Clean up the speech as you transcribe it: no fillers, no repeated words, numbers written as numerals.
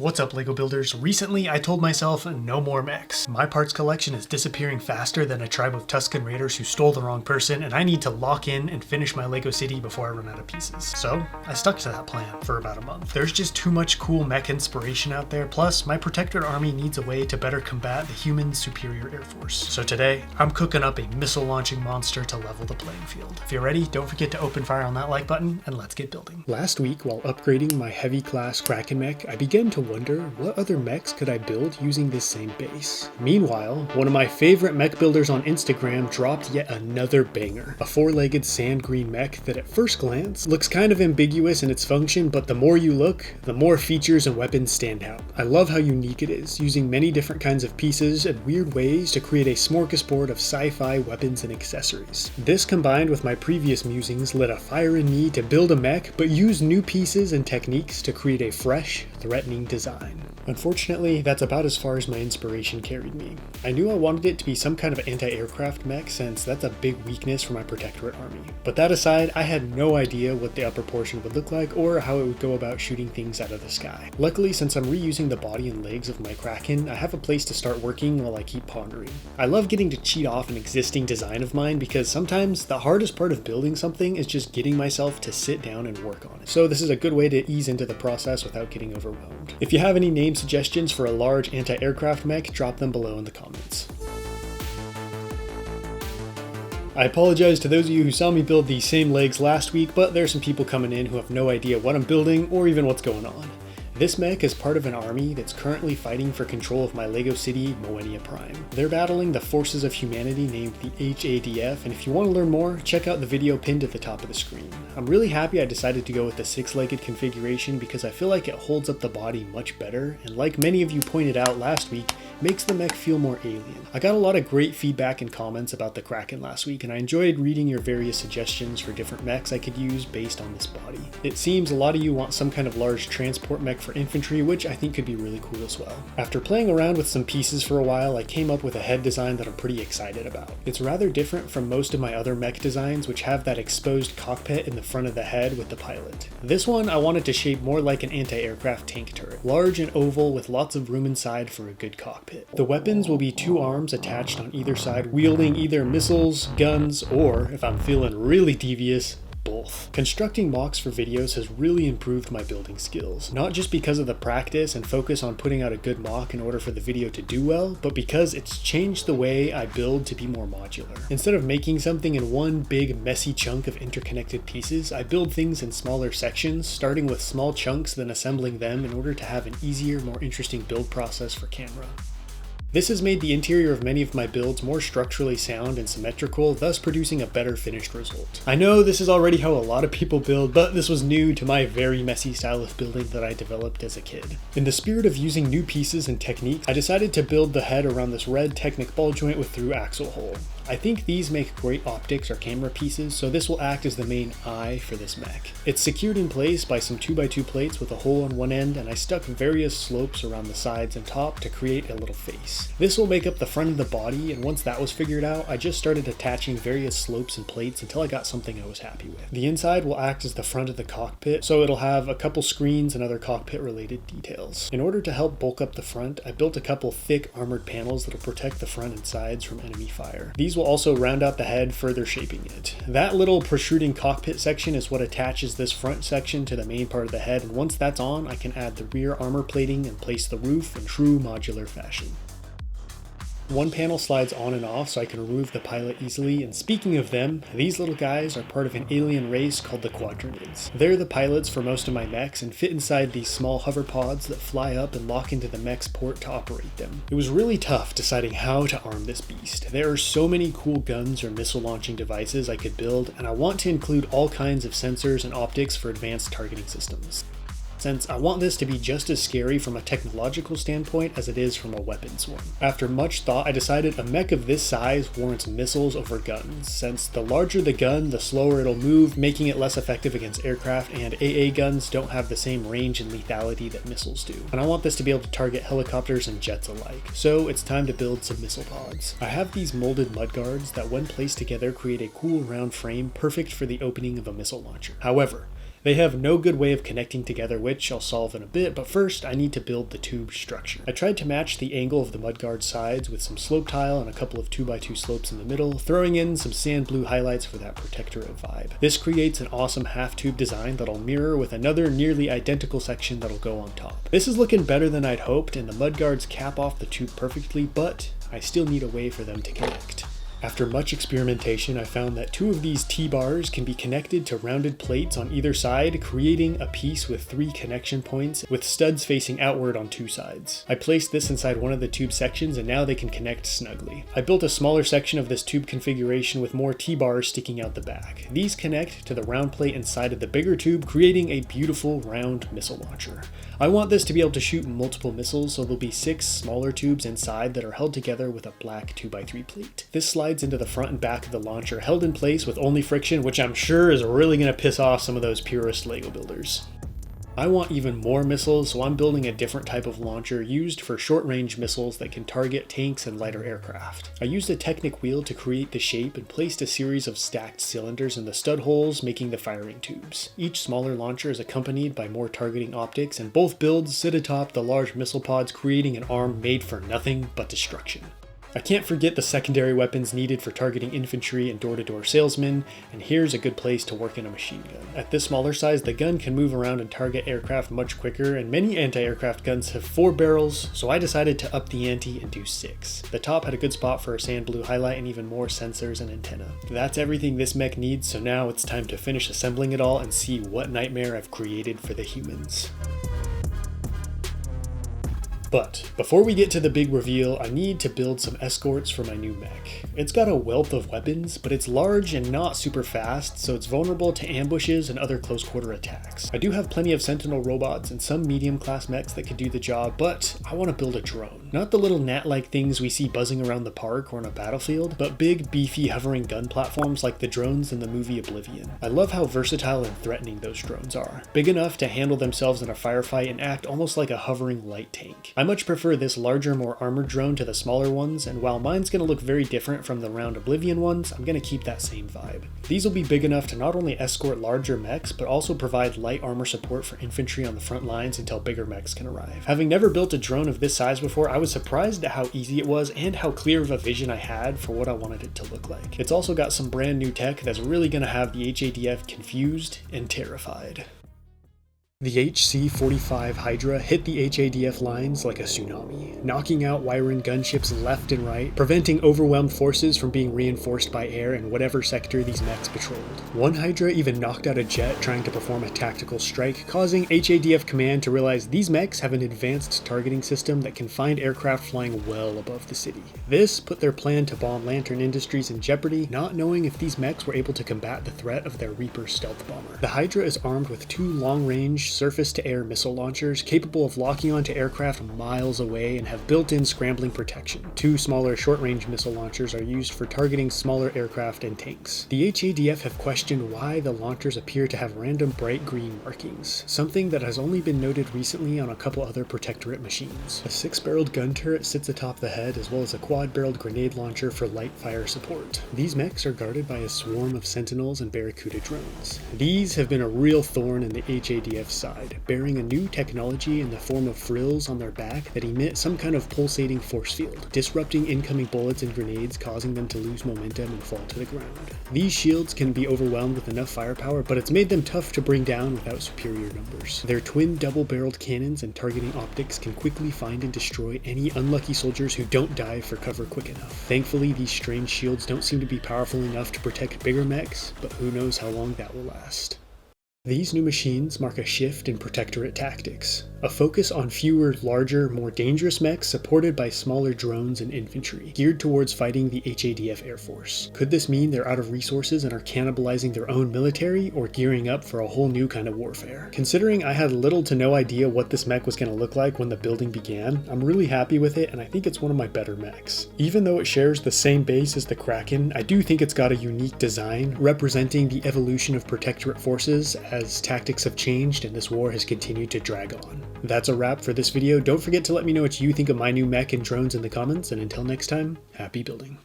What's up, LEGO builders? Recently, I told myself no more mechs. My parts collection is disappearing faster than a tribe of Tusken raiders who stole the wrong person, and I need to lock in and finish my LEGO city before I run out of pieces. So I stuck to that plan for about a month. There's just too much cool mech inspiration out there, plus my protectorate army needs a way to better combat the human superior air force. So today, I'm cooking up a missile launching monster to level the playing field. If you're ready, don't forget to open fire on that like button, and let's get building. Last week, while upgrading my heavy class Kraken mech, I began to wonder what other mechs could I build using this same base. Meanwhile, one of my favorite mech builders on Instagram dropped yet another banger, a four-legged sand green mech that at first glance looks kind of ambiguous in its function, but the more you look, the more features and weapons stand out. I love how unique it is, using many different kinds of pieces and weird ways to create a smorgasbord of sci-fi weapons and accessories. This combined with my previous musings lit a fire in me to build a mech, but use new pieces and techniques to create a fresh, threatening design. Unfortunately, that's about as far as my inspiration carried me. I knew I wanted it to be some kind of anti-aircraft mech since that's a big weakness for my protectorate army. But that aside, I had no idea what the upper portion would look like or how it would go about shooting things out of the sky. Luckily, since I'm reusing the body and legs of my Kraken, I have a place to start working while I keep pondering. I love getting to cheat off an existing design of mine because sometimes the hardest part of building something is just getting myself to sit down and work on it. So this is a good way to ease into the process without getting overwhelmed. If you have any name suggestions for a large anti-aircraft mech, drop them below in the comments. I apologize to those of you who saw me build these same legs last week, but there's some people coming in who have no idea what I'm building or even what's going on. This mech is part of an army that's currently fighting for control of my LEGO city, Moenia Prime. They're battling the forces of humanity named the HADF, and if you want to learn more, check out the video pinned at the top of the screen. I'm really happy I decided to go with the six-legged configuration because I feel like it holds up the body much better, and like many of you pointed out last week, makes the mech feel more alien. I got a lot of great feedback and comments about the Kraken last week, and I enjoyed reading your various suggestions for different mechs I could use based on this body. It seems a lot of you want some kind of large transport mech for infantry, which I think could be really cool as well. After playing around with some pieces for a while, I came up with a head design that I'm pretty excited about. It's rather different from most of my other mech designs, which have that exposed cockpit in the front of the head with the pilot. This one I wanted to shape more like an anti-aircraft tank turret, large and oval with lots of room inside for a good cockpit. The weapons will be two arms attached on either side, wielding either missiles, guns, or, if I'm feeling really devious, both. Constructing mocks for videos has really improved my building skills, not just because of the practice and focus on putting out a good mock in order for the video to do well, but because it's changed the way I build to be more modular. Instead of making something in one big messy chunk of interconnected pieces, I build things in smaller sections, starting with small chunks then assembling them in order to have an easier, more interesting build process for camera. This has made the interior of many of my builds more structurally sound and symmetrical, thus producing a better finished result. I know this is already how a lot of people build, but this was new to my very messy style of building that I developed as a kid. In the spirit of using new pieces and techniques, I decided to build the head around this red Technic ball joint with through axle hole. I think these make great optics or camera pieces, so this will act as the main eye for this mech. It's secured in place by some 2x2 plates with a hole on one end, and I stuck various slopes around the sides and top to create a little face. This will make up the front of the body, and once that was figured out, I just started attaching various slopes and plates until I got something I was happy with. The inside will act as the front of the cockpit, so it'll have a couple screens and other cockpit related details. In order to help bulk up the front, I built a couple thick armored panels that'll protect the front and sides from enemy fire. These will also round out the head, further shaping it. That little protruding cockpit section is what attaches this front section to the main part of the head, and once that's on, I can add the rear armor plating and place the roof in true modular fashion. One panel slides on and off so I can remove the pilot easily, and speaking of them, these little guys are part of an alien race called the Quadrinids. They're the pilots for most of my mechs and fit inside these small hover pods that fly up and lock into the mech's port to operate them. It was really tough deciding how to arm this beast. There are so many cool guns or missile launching devices I could build, and I want to include all kinds of sensors and optics for advanced targeting systems, since I want this to be just as scary from a technological standpoint as it is from a weapons one. After much thought, I decided a mech of this size warrants missiles over guns, since the larger the gun, the slower it'll move, making it less effective against aircraft, and AA guns don't have the same range and lethality that missiles do. And I want this to be able to target helicopters and jets alike, so it's time to build some missile pods. I have these molded mudguards that when placed together create a cool round frame perfect for the opening of a missile launcher. However, They have no good way of connecting together, which I'll solve in a bit, but first I need to build the tube structure. I tried to match the angle of the mudguard sides with some slope tile and a couple of 2x2 slopes in the middle, throwing in some sand blue highlights for that protectorate vibe. This creates an awesome half tube design that'll mirror with another nearly identical section that'll go on top. This is looking better than I'd hoped, and the mudguards cap off the tube perfectly, but I still need a way for them to connect. After much experimentation, I found that 2 of these T-bars can be connected to rounded plates on either side, creating a piece with 3 connection points with studs facing outward on 2 sides. I placed this inside one of the tube sections and now they can connect snugly. I built a smaller section of this tube configuration with more T-bars sticking out the back. These connect to the round plate inside of the bigger tube, creating a beautiful round missile launcher. I want this to be able to shoot multiple missiles, so there'll be 6 smaller tubes inside that are held together with a black 2x3 plate. This slides into the front and back of the launcher, held in place with only friction, which I'm sure is really going to piss off some of those purist LEGO builders. I want even more missiles, so I'm building a different type of launcher used for short-range missiles that can target tanks and lighter aircraft. I used a Technic wheel to create the shape and placed a series of stacked cylinders in the stud holes, making the firing tubes. Each smaller launcher is accompanied by more targeting optics, and both builds sit atop the large missile pods, creating an arm made for nothing but destruction. I can't forget the secondary weapons needed for targeting infantry and door-to-door salesmen, and here's a good place to work in a machine gun. At this smaller size, the gun can move around and target aircraft much quicker, and many anti-aircraft guns have 4 barrels, so I decided to up the ante and do 6. The top had a good spot for a sand blue highlight and even more sensors and antenna. That's everything this mech needs, so now it's time to finish assembling it all and see what nightmare I've created for the humans. But before we get to the big reveal, I need to build some escorts for my new mech. It's got a wealth of weapons, but it's large and not super fast, so it's vulnerable to ambushes and other close quarter attacks. I do have plenty of sentinel robots and some medium class mechs that could do the job, but I want to build a drone. Not the little gnat-like things we see buzzing around the park or on a battlefield, but big, beefy, hovering gun platforms like the drones in the movie Oblivion. I love how versatile and threatening those drones are. Big enough to handle themselves in a firefight and act almost like a hovering light tank. I much prefer this larger, more armored drone to the smaller ones, and while mine's going to look very different from the round Oblivion ones, I'm going to keep that same vibe. These will be big enough to not only escort larger mechs, but also provide light armor support for infantry on the front lines until bigger mechs can arrive. Having never built a drone of this size before, I was surprised at how easy it was and how clear of a vision I had for what I wanted it to look like. It's also got some brand new tech that's really going to have the HADF confused and terrified. The HC-45 Hydra hit the HADF lines like a tsunami, knocking out Wyran gunships left and right, preventing overwhelmed forces from being reinforced by air in whatever sector these mechs patrolled. One Hydra even knocked out a jet trying to perform a tactical strike, causing HADF command to realize these mechs have an advanced targeting system that can find aircraft flying well above the city. This put their plan to bomb Lantern Industries in jeopardy, not knowing if these mechs were able to combat the threat of their Reaper stealth bomber. The Hydra is armed with 2 long-range surface-to-air missile launchers capable of locking onto aircraft miles away and have built-in scrambling protection. 2 smaller short-range missile launchers are used for targeting smaller aircraft and tanks. The HADF have questioned why the launchers appear to have random bright green markings, something that has only been noted recently on a couple other Protectorate machines. A 6-barreled gun turret sits atop the head, as well as a quad-barreled grenade launcher for light fire support. These mechs are guarded by a swarm of Sentinels and Barracuda drones. These have been a real thorn in the HADF side, bearing a new technology in the form of frills on their back that emit some kind of pulsating force field, disrupting incoming bullets and grenades, causing them to lose momentum and fall to the ground. These shields can be overwhelmed with enough firepower, but it's made them tough to bring down without superior numbers. Their twin double-barreled cannons and targeting optics can quickly find and destroy any unlucky soldiers who don't dive for cover quick enough. Thankfully, these strange shields don't seem to be powerful enough to protect bigger mechs, but who knows how long that will last. These new machines mark a shift in Protectorate tactics, a focus on fewer, larger, more dangerous mechs supported by smaller drones and infantry, geared towards fighting the HADF Air Force. Could this mean they're out of resources and are cannibalizing their own military, or gearing up for a whole new kind of warfare? Considering I had little to no idea what this mech was going to look like when the building began, I'm really happy with it, and I think it's one of my better mechs. Even though it shares the same base as the Kraken, I do think it's got a unique design, representing the evolution of Protectorate forces as tactics have changed and this war has continued to drag on. That's a wrap for this video. Don't forget to let me know what you think of my new mech and drones in the comments, and until next time, happy building.